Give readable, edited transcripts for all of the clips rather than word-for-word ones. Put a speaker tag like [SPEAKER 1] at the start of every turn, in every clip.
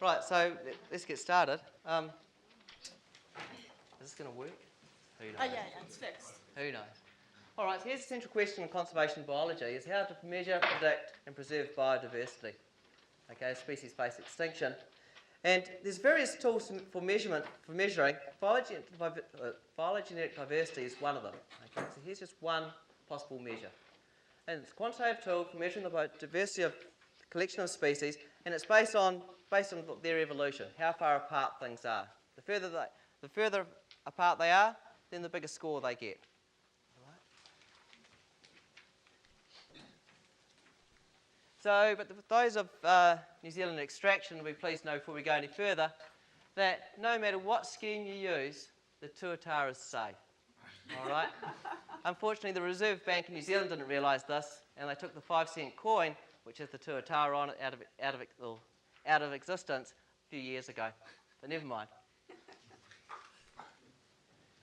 [SPEAKER 1] Right, so let's get started. Is this going to work? Who knows?
[SPEAKER 2] Oh, yeah, it's fixed.
[SPEAKER 1] Who knows? All right, so here's the central question in conservation biology, is how to measure, predict and preserve biodiversity. Okay, species-based extinction. And there's various tools for measuring. Phylogenetic diversity is one of them. Okay, so here's just one possible measure. And it's a quantitative tool for measuring the diversity of the collection of species, and it's based on their evolution, how far apart things are. The further apart they are, then the bigger score they get. So, but those of New Zealand extraction will be pleased to know before we go any further that no matter what scheme you use, the tuatara is safe. All right? Unfortunately, the Reserve Bank in New Zealand didn't realise this, and they took the 5-cent coin, which has the tuatara on it, out of existence a few years ago. But never mind.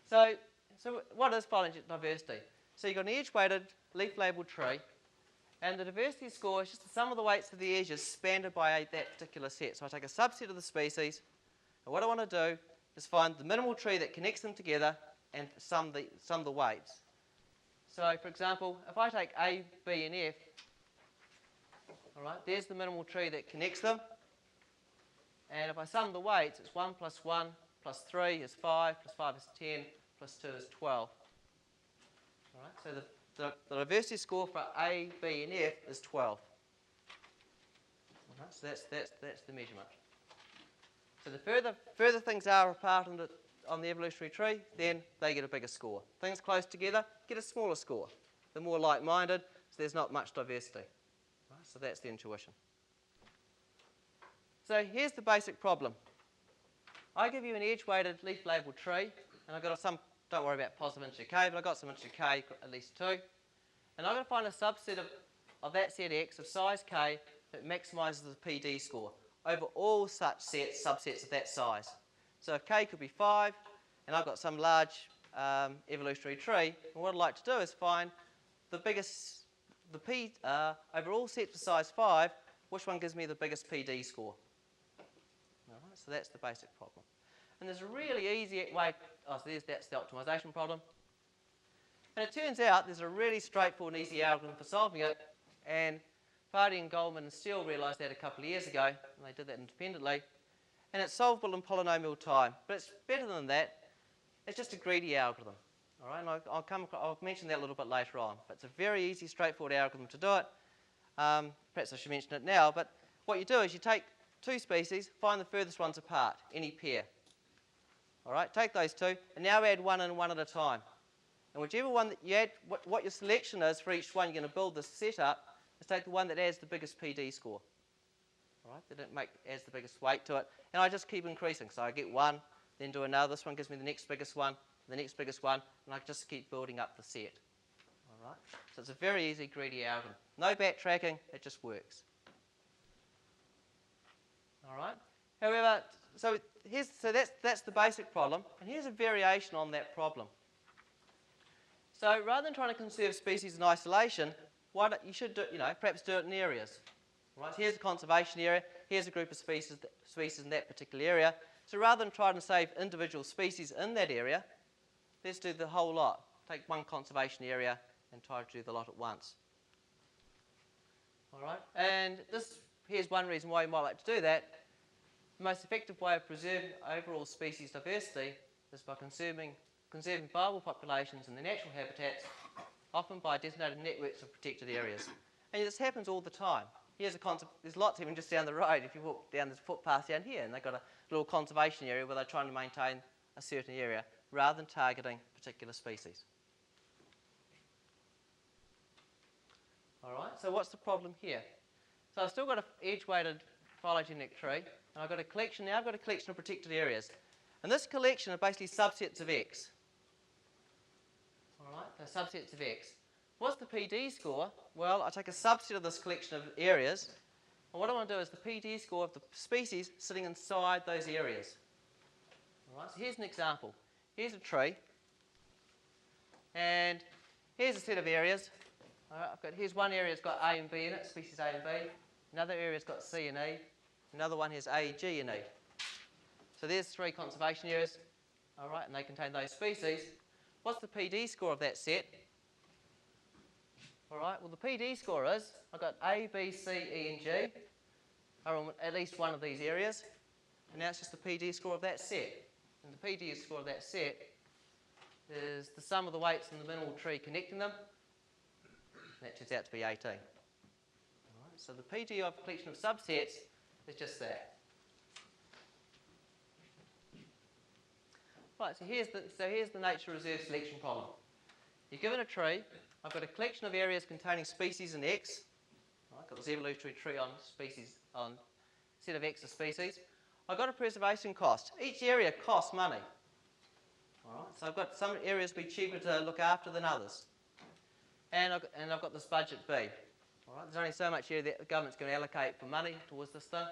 [SPEAKER 1] So what is phylogenetic diversity? So you've got an edge-weighted, leaf-labelled tree, and the diversity score is just the sum of the weights of the edges spanned by that particular set. So I take a subset of the species, and what I want to do is find the minimal tree that connects them together and sum the weights. So, for example, if I take A, B, and F, all right, there's the minimal tree that connects them. And if I sum the weights, it's 1 plus 1 plus 3 is 5, plus 5 is 10, plus 2 is 12. All right, so the diversity score for A, B, and F is 12. All right, so that's the measurement. So the further things are apart on the evolutionary tree, then they get a bigger score. Things close together get a smaller score. They're more like-minded, so there's not much diversity. Right, so that's the intuition. So here's the basic problem. I give you an edge-weighted leaf-labelled tree, and I've got some, don't worry about positive integer k, but I've got some integer k, at least 2. And I'm going to find a subset of that set X of size k that maximises the PD score over all such subsets of that size. So if k could be 5, and I've got some large evolutionary tree, and what I'd like to do is find the biggest, over all sets of size 5, which one gives me the biggest PD score. All right, so that's the basic problem. And there's a really easy way, that's the optimization problem. And it turns out there's a really straightforward and easy algorithm for solving it, and Vardy and Goldman and Steele realised that a couple of years ago, and they did that independently, and it's solvable in polynomial time. But it's better than that. It's just a greedy algorithm. All right, and I'll mention that a little bit later on. But it's a very easy, straightforward algorithm to do it. Perhaps I should mention it now, but what you do is you take two species, find the furthest ones apart, any pair. All right, take those two, and now add one in one at a time. And whichever one that you add, what your selection is for each one, you're going to build this set up, is take the one that adds the biggest PD score. All right, that adds the biggest weight to it. And I just keep increasing. So I get one, then do another. This one gives me the next biggest one, the next biggest one, and I just keep building up the set. All right, so it's a very easy, greedy algorithm. No backtracking, it just works. All right. However, so that's the basic problem, and here's a variation on that problem. So rather than trying to conserve species in isolation, you should do, perhaps do it in areas. Right? So here's a conservation area. Here's a group of species in that particular area. So rather than trying to save individual species in that area, let's do the whole lot. Take one conservation area and try to do the lot at once. All right. And here's one reason why you might like to do that. The most effective way of preserving overall species diversity is by conserving viable populations in the natural habitats, often by designated networks of protected areas. And this happens all the time. There's lots of them just down the road. If you walk down this footpath down here, and they've got a little conservation area where they're trying to maintain a certain area rather than targeting particular species. All right, so what's the problem here? So I've still got an edge-weighted phylogenetic tree, and I've got a collection. Now I've got a collection of protected areas. And this collection are basically subsets of X. All right, they're subsets of X. What's the PD score? Well, I take a subset of this collection of areas, and what I want to do is the PD score of the species sitting inside those areas. All right, so here's an example. Here's a tree, and here's a set of areas. All right, here's one area that's got A and B in it, species A and B. Another area's got C and E. Another one has A, G, and E. So there's 3 conservation areas, all right, and they contain those species. What's the PD score of that set? All right, well, the PD score is, I've got A, B, C, E, and G are in at least one of these areas, and now it's just the PD score of that set. And the PD score of that set is the sum of the weights in the minimal tree connecting them. That turns out to be 18. All right, so the PD of a collection of subsets is just that. Right, so here's the nature reserve selection problem. You're given a tree. I've got a collection of areas containing species in X. I've got this evolutionary tree on set of X of species. I've got a preservation cost. Each area costs money. All right, so I've got some areas be cheaper to look after than others. And I've got this budget B. All right, there's only so much area that the government's going to allocate for money towards this thing,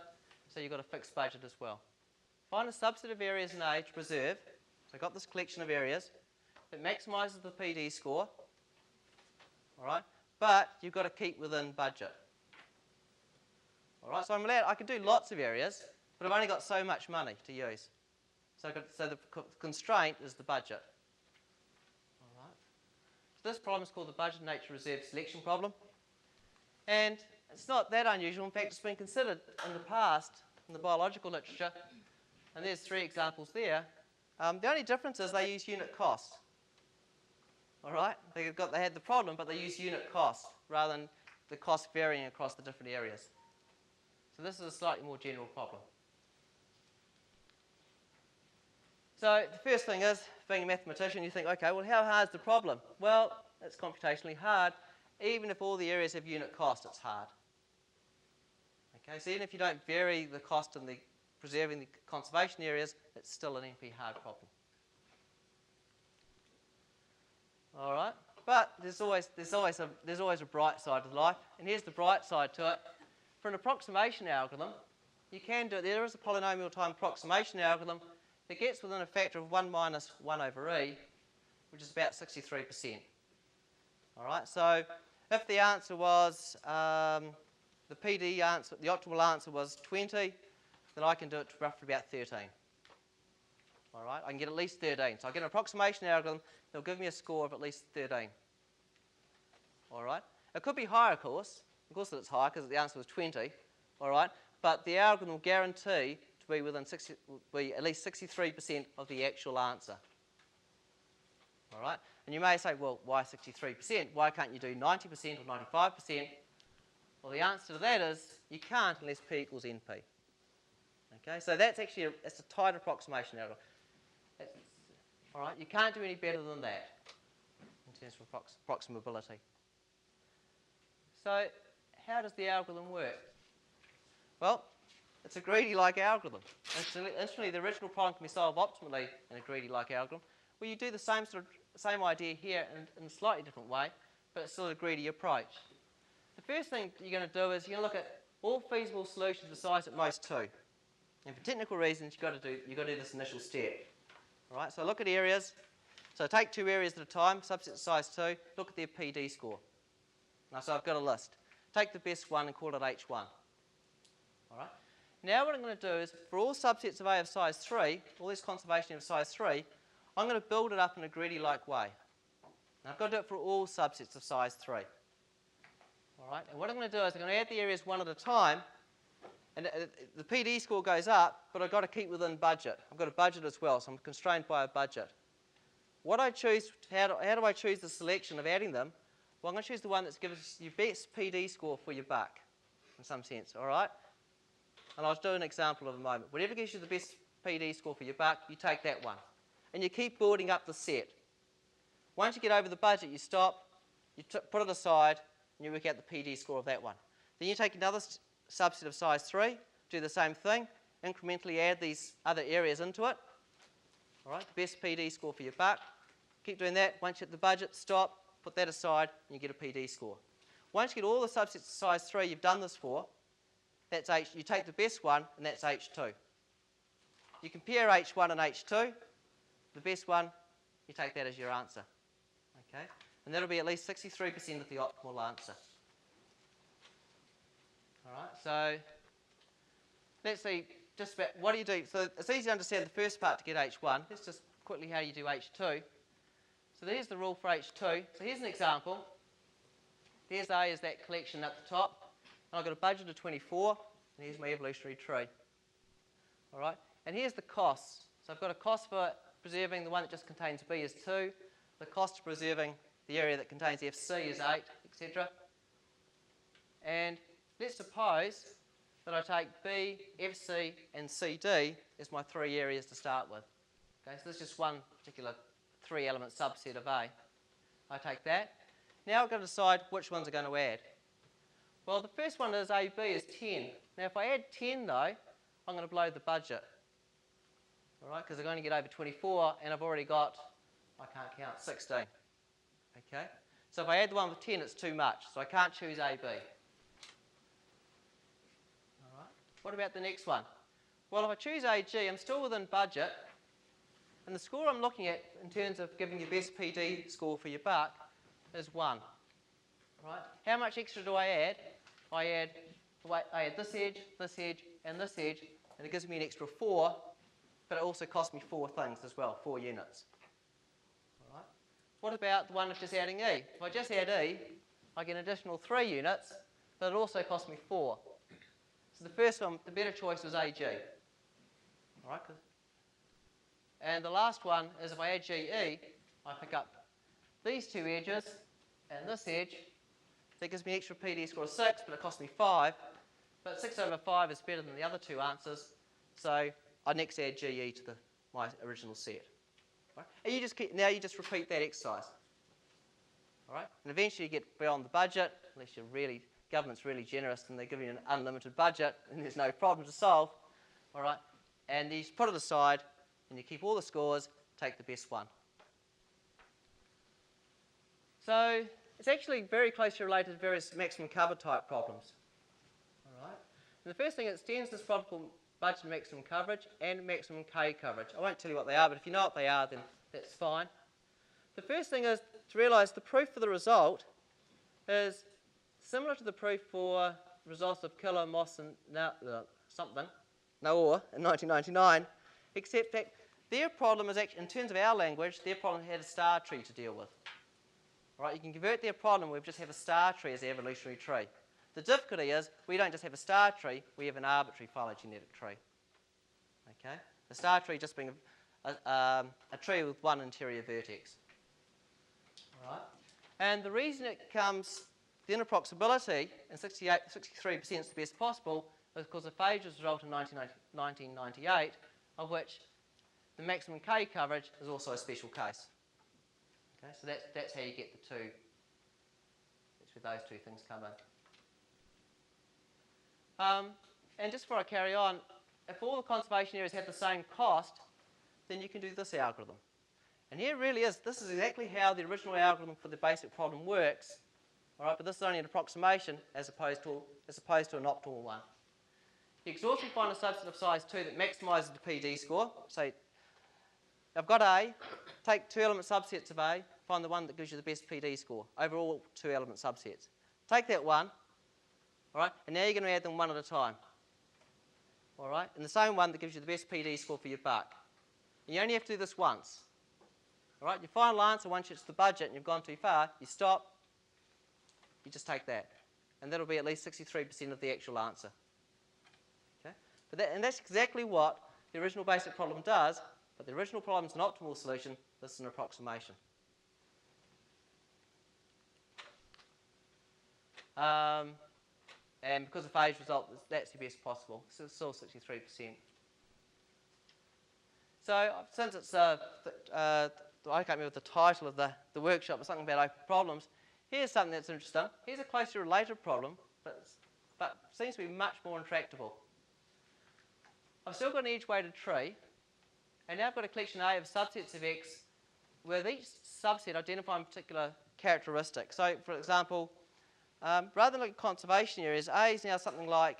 [SPEAKER 1] so you've got a fixed budget as well. Find a subset of areas in A to preserve. So I've got this collection of areas. It maximises the PD score. All right, but you've got to keep within budget. All right, so I can do lots of areas, but I've only got so much money to use. So the constraint is the budget. All right. So this problem is called the budget nature reserve selection problem. And it's not that unusual. In fact, it's been considered in the past in the biological literature. And there's 3 examples there. The only difference is they use unit cost. All right? They had the problem, but they use unit cost rather than the cost varying across the different areas. So this is a slightly more general problem. So the first thing is, being a mathematician, you think, okay, well, how hard is the problem? Well, it's computationally hard. Even if all the areas have unit cost, it's hard. Okay, so even if you don't vary the cost in the preserving the conservation areas, it's still an NP hard problem. All right, but there's always a bright side to life, and here's the bright side to it. For an approximation algorithm, you can do it. There is a polynomial time approximation algorithm that gets within a factor of 1 minus 1 over e, which is about 63%. All right, so if the answer was, the PD answer, the optimal answer was 20, then I can do it to roughly about 13. All right, I can get at least 13. So I get an approximation algorithm that will give me a score of at least 13. All right, it could be higher, of course. Of course it's higher because the answer was 20. All right, but the algorithm will guarantee to be within at least 63% of the actual answer. All right, and you may say, well, why 63%? Why can't you do 90% or 95%? Well, the answer to that is you can't unless P equals NP. Okay, so that's actually it's a tight approximation algorithm. All right, you can't do any better than that in terms of approximability. So how does the algorithm work? Well, it's a greedy-like algorithm. Initially, the original problem can be solved optimally in a greedy-like algorithm. Well, you do the same idea here in a slightly different way, but it's still a greedy approach. The first thing you're going to do is you're going to look at all feasible solutions for size at most 2. And for technical reasons, you've got to do this initial step. All right, so look at areas. So take 2 areas at a time, subset size 2, look at their PD score. Now, so I've got a list. Take the best one and call it H1. All right. Now what I'm going to do is, for all subsets of A of size 3, all this conservation of size 3, I'm going to build it up in a greedy-like way. Now I've got to do it for all subsets of size 3. All right, and what I'm going to do is I'm going to add the areas one at a time, and the PD score goes up, but I've got to keep within budget. I've got a budget as well, so I'm constrained by a budget. What I choose, how do I choose the selection of adding them? Well, I'm going to choose the one that gives you best PD score for your buck, in some sense, all right? And I'll do an example in a moment. Whatever gives you the best PD score for your buck, you take that one. And you keep building up the set. Once you get over the budget, you stop, you put it aside, and you work out the PD score of that one. Then you take another subset of size 3, do the same thing, incrementally add these other areas into it. All right, the best PD score for your buck. Keep doing that. Once you hit the budget, stop, put that aside, and you get a PD score. Once you get all the subsets of size 3 you've done this for, that's H. You take the best one, and that's H2. You compare H1 and H2. The best one, you take that as your answer. Okay? And that'll be at least 63% of the optimal answer. All right, so let's see just about what do you do. So it's easy to understand the first part to get H1. Let's just quickly how you do H2. So there's the rule for H2. So here's an example. There's A is that collection at the top. And I've got a budget of 24. And here's my evolutionary tree. All right. And here's the costs. So I've got a cost for preserving the one that just contains B is 2. The cost of preserving the area that contains FC is 8, etc. And let's suppose that I take B, FC, and CD as my 3 areas to start with. Okay, so this is just one particular 3-element subset of A. I take that. Now I've got to decide which ones are going to add. Well, the first one is AB is 10. Now if I add 10 though, I'm going to blow the budget. All right, because I'm going to get over 24 and I've already got, I can't count, 16. Okay, so if I add the one with 10, it's too much, so I can't choose AB. All right, what about the next one? Well, if I choose AG, I'm still within budget, and the score I'm looking at in terms of giving you best PD score for your buck is 1. Right? How much extra do I add? I add this edge, and this edge, and it gives me an extra 4, but it also costs me 4 things as well, 4 units. All right. What about the one of just adding E? If I just add E, I get an additional 3 units, but it also costs me 4. So the first one, the better choice was AG. All right. And the last one is if I add GE, I pick up these 2 edges and this edge. That gives me an extra PD score of 6, but it costs me 5. But 6 over 5 is better than the other 2 answers, so I next add GE to my original set. Right? And now you just repeat that exercise. All right? And eventually you get beyond the budget, unless government's really generous and they give you an unlimited budget and there's no problem to solve. All right? And you just put it aside and you keep all the scores, take the best one. So it's actually very closely related to various maximum cover type problems. All right? And the first thing, it stands this problem called budget maximum coverage and maximum K coverage. I won't tell you what they are, but if you know what they are, then that's fine. The first thing is to realise the proof for the result is similar to the proof for results of Killer, Moss and Naor in 1999, except that their problem is actually, in terms of our language, their problem had a star tree to deal with. Right, you can convert their problem, we just have a star tree as the evolutionary tree. The difficulty is we don't just have a star tree, we have an arbitrary phylogenetic tree. Okay? The star tree just being a tree with one interior vertex. All right? And the reason it comes, the inapproximability, and 63% is the best possible, is because of Phage's result in 1998, of which the maximum K coverage is also a special case. Okay, so that's how you get the 2. That's where those 2 things come in. And just before I carry on, if all the conservation areas have the same cost, then you can do this algorithm. And here really is, this is exactly how the original algorithm for the basic problem works. All right, but this is only an approximation as opposed to an optimal one. You can also find a subset of size 2 that maximises the PD score. So I've got A, take 2-element subsets of A, find the one that gives you the best PD score over all 2-element subsets. Take that one, all right, and now you're going to add them one at a time. All right, and the same one that gives you the best PD score for your buck. And you only have to do this once. All right, your final answer, once it's the budget and you've gone too far, you stop, you just take that. And that'll be at least 63% of the actual answer. Okay? And that's exactly what the original basic problem does, but the original problem is an optimal solution, this is an approximation. And because of phase result, that's the best possible. So it's still 63%. So since it's, I can't remember the title of the workshop, but something about open problems, here's something that's interesting. Here's a closely related problem, but seems to be much more intractable. I've still got an edge-weighted tree, and now I've got a collection A of subsets of X, where each subset identifies particular characteristics. So, for example, rather than look at conservation areas, A is now something like,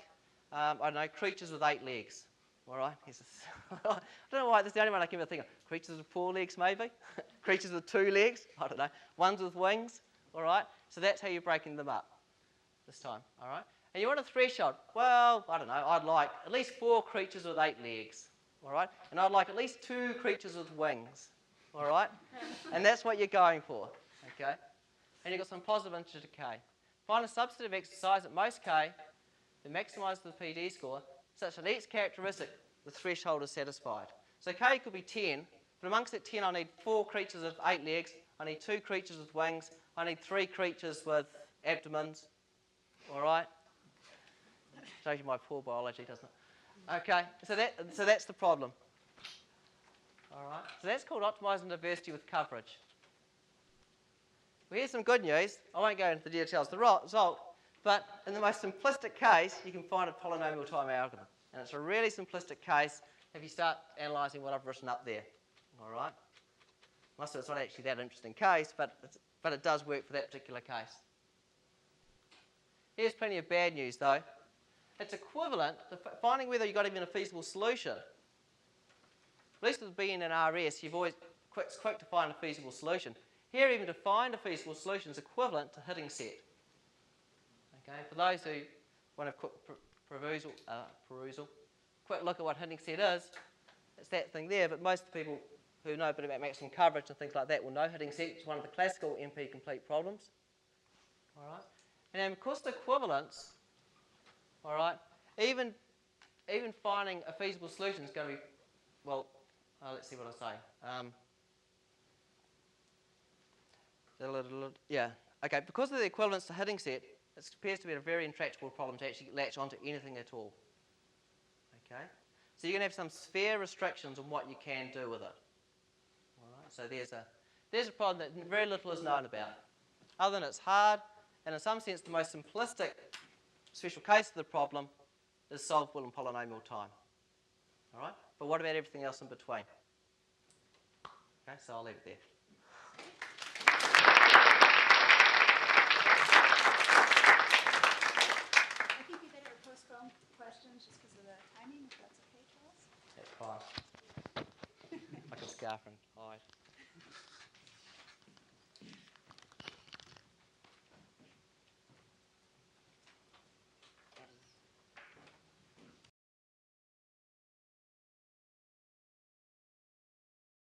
[SPEAKER 1] I don't know, creatures with 8 legs. All right? I don't know why, that's the only one I can think of. Creatures with 4 legs, maybe? Creatures with 2 legs? I don't know. Ones with wings? All right? So that's how you're breaking them up this time. All right? And you want a threshold. Well, I don't know, I'd like at least 4 creatures with 8 legs, all right? And I'd like at least 2 creatures with wings, all right? And that's what you're going for, okay? And you've got some positive integer decay. Find a subset of exercise at most k to maximise the PD score such that each characteristic, the threshold is satisfied. So k could be 10, but amongst that 10 I need 4 creatures with 8 legs, I need 2 creatures with wings, I need 3 creatures with abdomens, all right? Shows you my poor biology, doesn't it? Okay, so that's the problem. All right, so that's called optimising diversity with coverage. Well, here's some good news. I won't go into the details of the result, but in the most simplistic case, you can find a polynomial time algorithm. And it's a really simplistic case if you start analysing what I've written up there. All right? Most of it's not actually that interesting case, but it does work for that particular case. Here's plenty of bad news, though. It's equivalent to finding whether you've got even a feasible solution. At least with being an RS, you've always quick to find a feasible solution. Here, even to find a feasible solution is equivalent to hitting set. Okay, for those who want a quick perusal, quick look at what hitting set is, it's that thing there, but most people who know a bit about maximum coverage and things like that will know hitting set is one of the classical MP complete problems. All right, and then because the equivalence, all right, even finding a feasible solution is going to be, well, let's see what I say. Yeah, okay, because of the equivalence to hitting set, it appears to be a very intractable problem to actually latch onto anything at all. Okay, so you're going to have some sphere restrictions on what you can do with it. All right, so there's a problem that very little is known about. Other than it's hard, and in some sense the most simplistic special case of the problem is solvable in polynomial time. All right, but what about everything else in between? Okay, so I'll leave it there.
[SPEAKER 2] Questions just because of the timing, if that's okay, Charles?
[SPEAKER 1] That's fine. I can scarf and